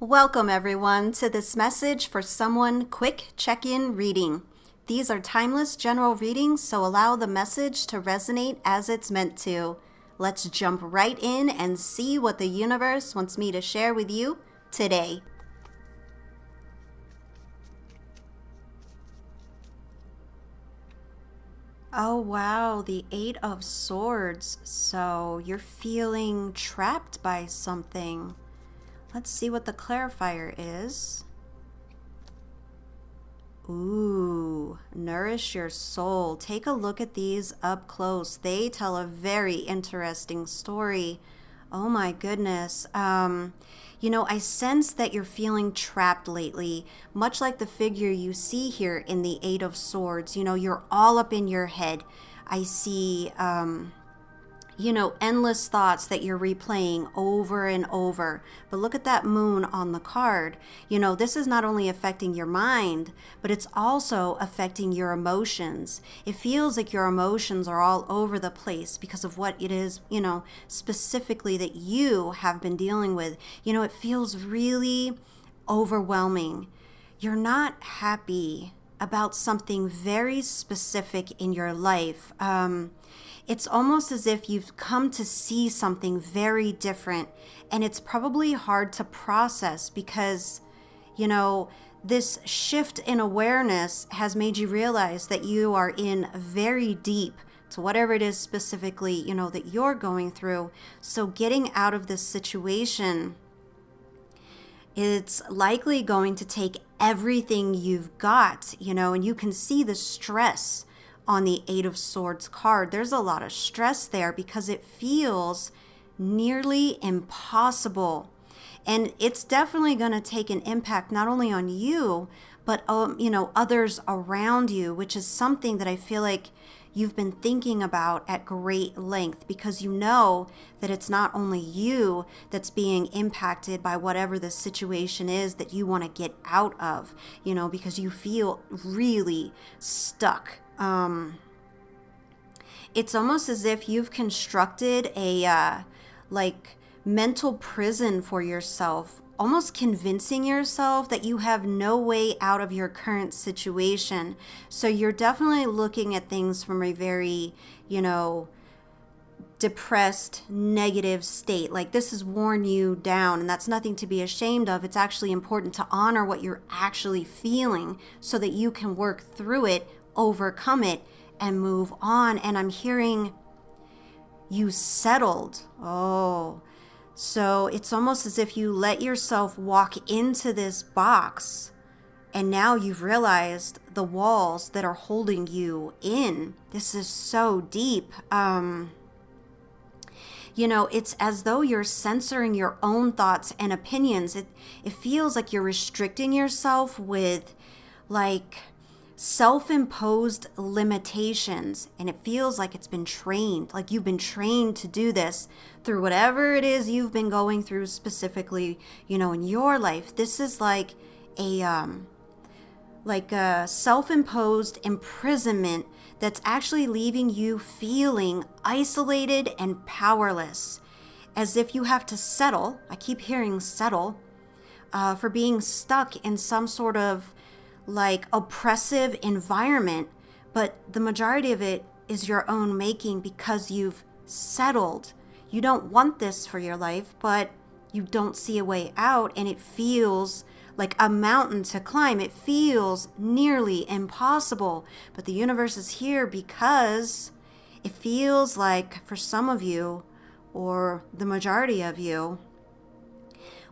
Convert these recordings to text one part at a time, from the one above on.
Welcome everyone to this message for someone quick check-in reading. These are timeless general readings, so allow the message to resonate as it's meant to. Let's jump right in and see what the universe wants me to share with you today. Oh wow, the Eight of Swords. So you're feeling trapped by something. Let's see what the clarifier is. Ooh, nourish your soul. Take a look at these up close. They tell a very interesting story. Oh my goodness. I sense that you're feeling trapped lately, much like the figure you see here in the Eight of Swords. You're all up in your head. I see, endless thoughts that you're replaying over and over. But look at that moon on the card. This is not only affecting your mind, but it's also affecting your emotions. It feels like your emotions are all over the place because of what it is, specifically that you have been dealing with. It feels really overwhelming. You're not happy about something very specific in your life. It's almost as if you've come to see something very different, and it's probably hard to process because, this shift in awareness has made you realize that you are in very deep to whatever it is specifically, that you're going through. So getting out of this situation, it's likely going to take everything you've got, and you can see the stress on the Eight of Swords card. There's a lot of stress there because it feels nearly impossible. And it's definitely going to take an impact not only on you, but others around you, which is something that I feel like you've been thinking about at great length, because you know that it's not only you that's being impacted by whatever the situation is that you want to get out of, because you feel really stuck. It's almost as if you've constructed a mental prison for yourself, almost convincing yourself that you have no way out of your current situation. So you're definitely looking at things from a very, depressed, negative state. Like, this has worn you down, and that's nothing to be ashamed of. It's actually important to honor what you're actually feeling so that you can work through it, overcome it, and move on. And I'm hearing you settled. Oh, so it's almost as if you let yourself walk into this box, and now you've realized the walls that are holding you in. This is so deep. It's as though you're censoring your own thoughts and opinions. It feels like you're restricting yourself with self-imposed limitations, and it feels like it's been trained, like you've been trained to do this through whatever it is you've been going through specifically, in your life. This is like a self-imposed imprisonment that's actually leaving you feeling isolated and powerless, as if you have to settle. I keep hearing settle, for being stuck in some sort of oppressive environment, but the majority of it is your own making because you've settled. You don't want this for your life, but you don't see a way out, and it feels like a mountain to climb. It feels nearly impossible, but the universe is here because it feels like, for some of you, or the majority of you,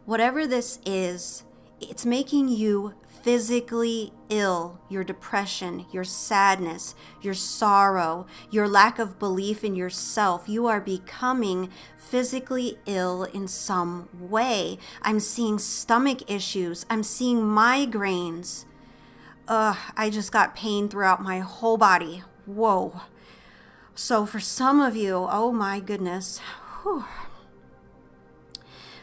whatever this is, it's making you physically ill. Your depression, your sadness, your sorrow, your lack of belief in yourself. You are becoming physically ill in some way. I'm seeing stomach issues. I'm seeing migraines. I just got pain throughout my whole body. Whoa. So for some of you, oh my goodness. Whew.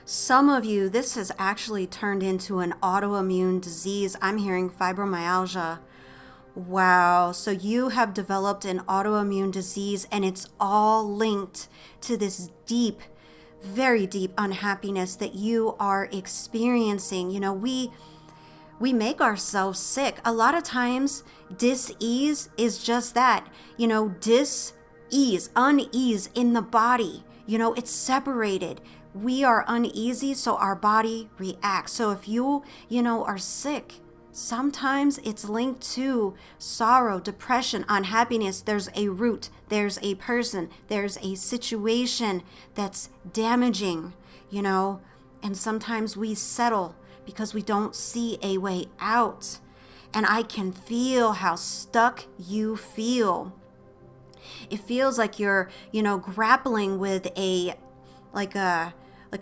Some of you, this has actually turned into an autoimmune disease. I'm hearing fibromyalgia. Wow. So you have developed an autoimmune disease, and it's all linked to this deep very deep unhappiness that you are experiencing. We make ourselves sick. A lot of times, dis-ease is just that, dis-ease, unease in the body. It's separated. We are uneasy, so our body reacts. So if you are sick, sometimes it's linked to sorrow, depression, unhappiness. There's a root, there's a person, there's a situation that's damaging, and sometimes we settle because we don't see a way out. And I can feel how stuck you feel. It feels like you're, grappling with a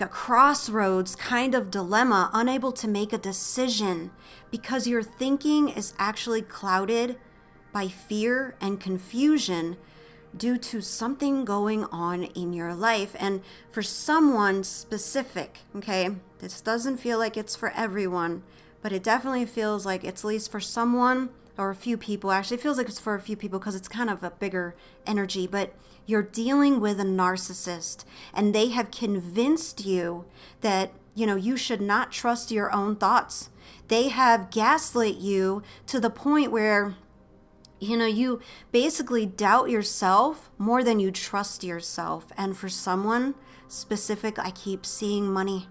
crossroads kind of dilemma, unable to make a decision because your thinking is actually clouded by fear and confusion due to something going on in your life. And for someone specific, okay, this doesn't feel like it's for everyone, but it definitely feels like it's at least for someone or a few people. Actually, it feels like it's for a few people because it's kind of a bigger energy, but you're dealing with a narcissist and they have convinced you that, you should not trust your own thoughts. They have gaslit you to the point where, you basically doubt yourself more than you trust yourself. And for someone specific, I keep seeing money.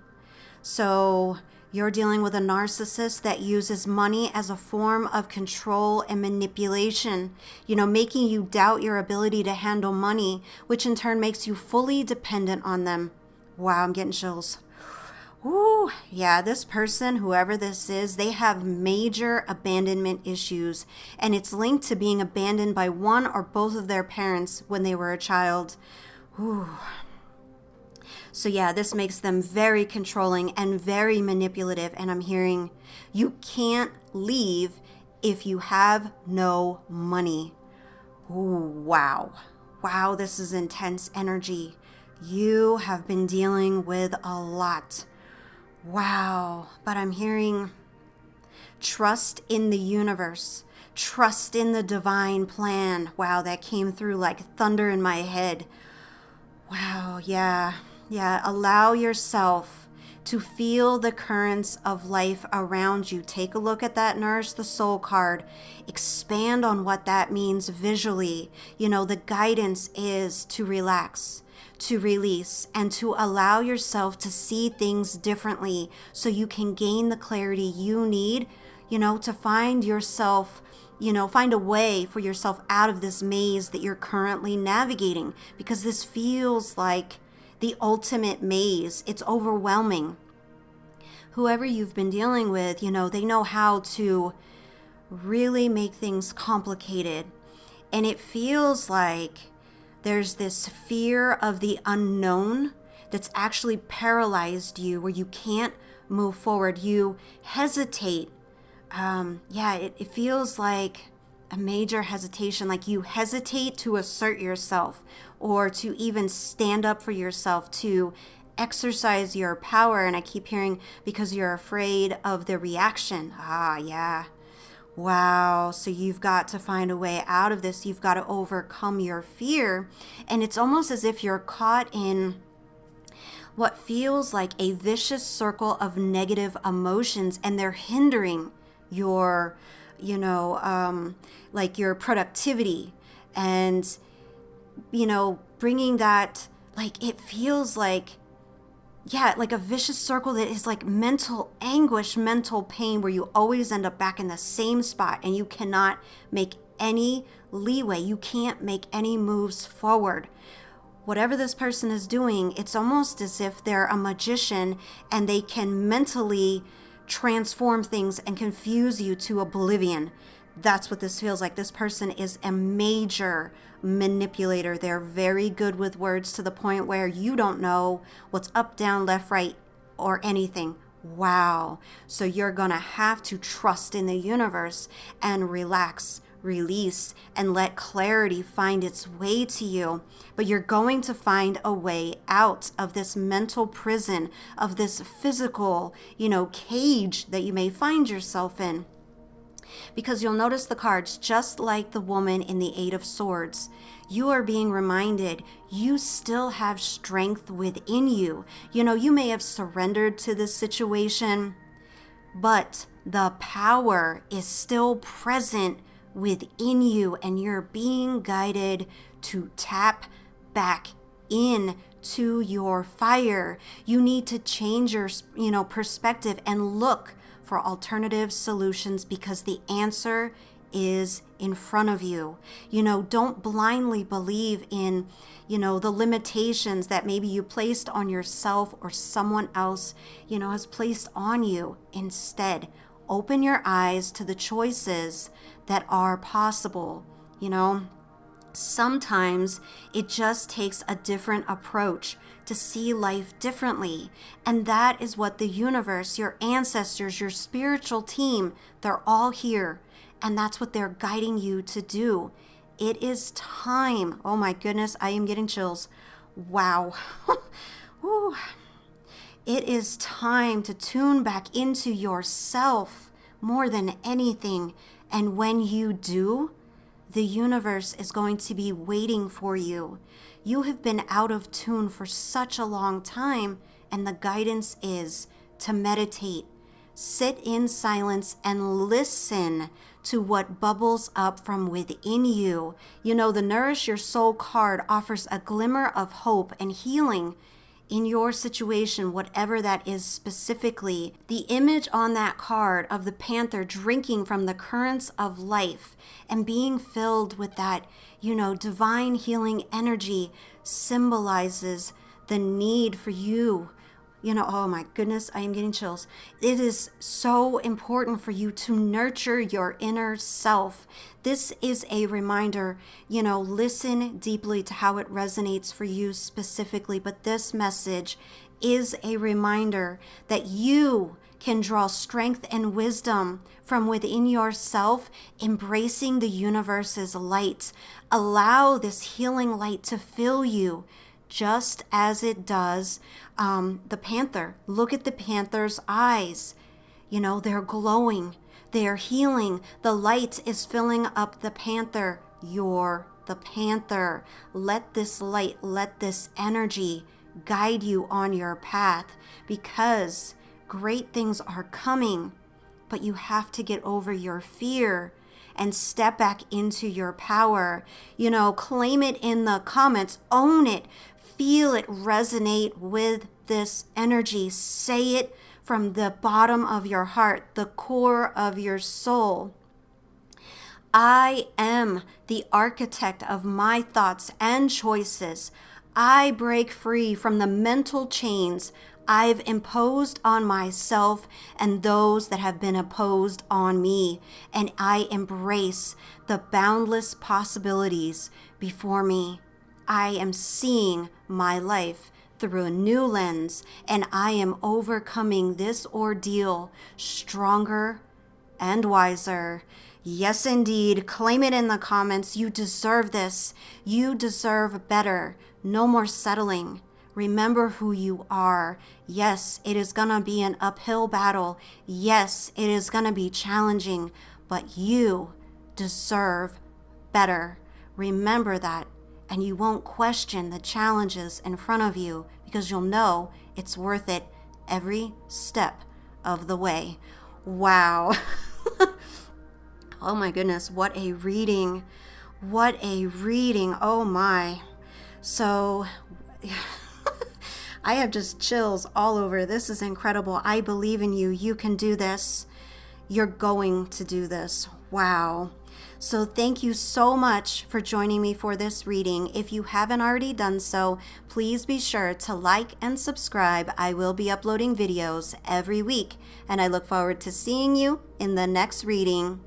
So you're dealing with a narcissist that uses money as a form of control and manipulation, making you doubt your ability to handle money, which in turn makes you fully dependent on them. Wow, I'm getting chills. Ooh, yeah, this person, whoever this is, they have major abandonment issues, and it's linked to being abandoned by one or both of their parents when they were a child. Ooh. So yeah, this makes them very controlling and very manipulative. And I'm hearing you can't leave if you have no money. Ooh, wow. Wow, this is intense energy. You have been dealing with a lot. Wow. But I'm hearing trust in the universe. Trust in the divine plan. Wow, that came through like thunder in my head. Wow, yeah. Yeah, allow yourself to feel the currents of life around you. Take a look at that Nourish the Soul card. Expand on what that means visually. The guidance is to relax, to release, and to allow yourself to see things differently so you can gain the clarity you need, to find yourself, find a way for yourself out of this maze that you're currently navigating, because this feels like the ultimate maze. It's overwhelming. Whoever you've been dealing with, they know how to really make things complicated. And it feels like there's this fear of the unknown that's actually paralyzed you, where you can't move forward. You hesitate. It feels like a major hesitation, like you hesitate to assert yourself or to even stand up for yourself, to exercise your power. And I keep hearing because you're afraid of the reaction. Yeah. Wow. So you've got to find a way out of this. You've got to overcome your fear. And it's almost as if you're caught in what feels like a vicious circle of negative emotions, and they're hindering your like your productivity and, bringing that, like, it feels like, like a vicious circle that is like mental anguish, mental pain, where you always end up back in the same spot and you cannot make any leeway. You can't make any moves forward. Whatever this person is doing, it's almost as if they're a magician and they can mentally transform things and confuse you to oblivion. That's what this feels like. This person is a major manipulator. They're very good with words to the point where you don't know what's up, down, left, right, or anything. Wow. So you're going to have to trust in the universe and relax, release, and let clarity find its way to you. But you're going to find a way out of this mental prison, of this physical, cage that you may find yourself in. Because you'll notice the cards, just like the woman in the Eight of Swords, you are being reminded you still have strength within you. You know, you may have surrendered to this situation, but the power is still present within you, and you're being guided to tap back in to your fire. You need to change your, perspective and look for alternative solutions, because the answer is in front of you. Don't blindly believe in, the limitations that maybe you placed on yourself or someone else, has placed on you. Instead, open your eyes to the choices that are possible. Sometimes it just takes a different approach to see life differently. And that is what the universe, your ancestors, your spiritual team, they're all here. And that's what they're guiding you to do. It is time. Oh my goodness, I am getting chills. Wow. Ooh. It is time to tune back into yourself more than anything. And when you do, the universe is going to be waiting for you. You have been out of tune for such a long time, and the guidance is to meditate. Sit in silence and listen to what bubbles up from within you. The Nourish Your Soul card offers a glimmer of hope and healing in your situation, whatever that is specifically. The image on that card of the panther drinking from the currents of life and being filled with that, divine healing energy symbolizes the need for you. Oh my goodness, I am getting chills. It is so important for you to nurture your inner self. This is a reminder, listen deeply to how it resonates for you specifically. But this message is a reminder that you can draw strength and wisdom from within yourself, embracing the universe's light. Allow this healing light to fill you, just as it does the panther. Look at the panther's eyes. They're glowing. They're healing. The light is filling up the panther. You're the panther. Let this light, let this energy guide you on your path, because great things are coming, but you have to get over your fear and step back into your power. Claim it in the comments. Own it. Feel it resonate with this energy. Say it from the bottom of your heart, the core of your soul. I am the architect of my thoughts and choices. I break free from the mental chains I've imposed on myself and those that have been imposed on me, and I embrace the boundless possibilities before me. I am seeing my life through a new lens, and I am overcoming this ordeal stronger and wiser. Yes, indeed. Claim it in the comments. You deserve this. You deserve better. No more settling. Remember who you are. Yes, it is going to be an uphill battle. Yes, it is going to be challenging, but you deserve better. Remember that. And you won't question the challenges in front of you, because you'll know it's worth it every step of the way. Wow. Oh my goodness, what a reading. What a reading. Oh my. So I have just chills all over. This is incredible. I believe in you. You can do this. You're going to do this. Wow. So thank you so much for joining me for this reading. If you haven't already done so, please be sure to like and subscribe. I will be uploading videos every week, and I look forward to seeing you in the next reading.